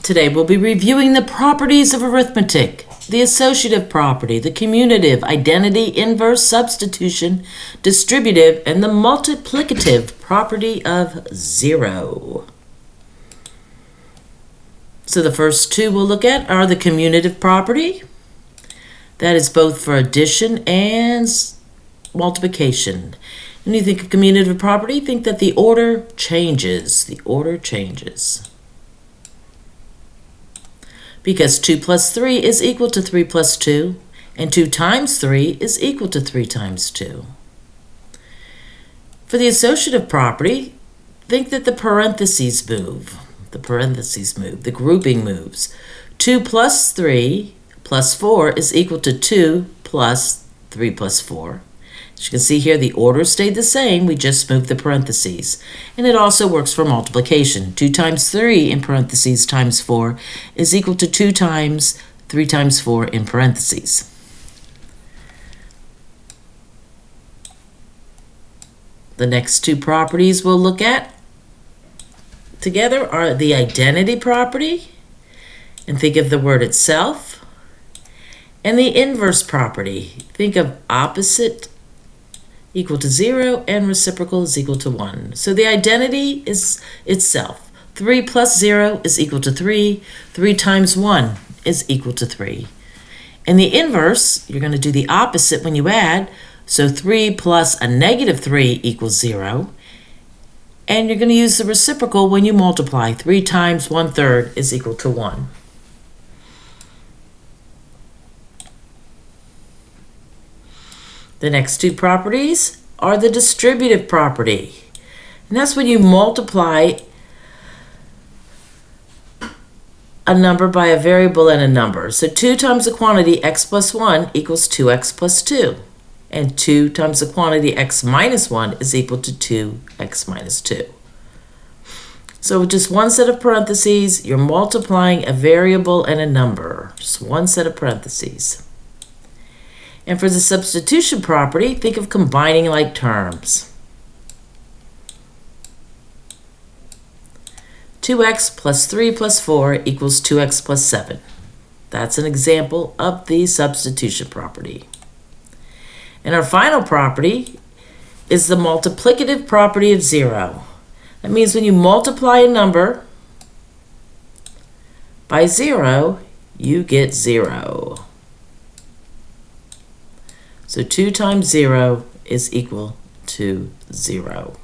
Today we'll be reviewing the properties of arithmetic, the associative property, the commutative, identity, inverse, substitution, distributive, and the multiplicative property of zero. So the first two we'll look at are the commutative property. That is both for addition and multiplication. When you think of commutative property, think that the order changes. The order changes. Because 2 plus 3 is equal to 3 plus 2, and 2 times 3 is equal to 3 times 2. For the associative property, think that the parentheses move. The grouping moves. 2 plus 3 plus 4 is equal to 2 plus 3 plus 4. As you can see here, the order stayed the same, we just moved the parentheses. And it also works for multiplication. 2 times 3 in parentheses times 4 is equal to 2 times 3 times 4 in parentheses. The next two properties we'll look at together are the identity property, and think of the word itself, and the inverse property. Think of opposite equal to 0 and reciprocal is equal to 1. So the identity is itself. 3 plus 0 is equal to 3. 3 times 1 is equal to 3. And the inverse, you're going to do the opposite when you add. So 3 plus a negative 3 equals 0. And you're going to use the reciprocal when you multiply. 3 times 1/3 is equal to 1. The next two properties are the distributive property. And that's when you multiply a number by a variable and a number. So 2 times the quantity x plus 1 equals 2x plus 2. And 2 times the quantity x minus 1 is equal to 2x minus 2. So with just one set of parentheses, you're multiplying a variable and a number. Just one set of parentheses. And for the substitution property, think of combining like terms. 2x plus 3 plus 4 equals 2x plus 7. That's an example of the substitution property. And our final property is the multiplicative property of 0. That means when you multiply a number by 0, you get 0. So 2 times 0 is equal to 0.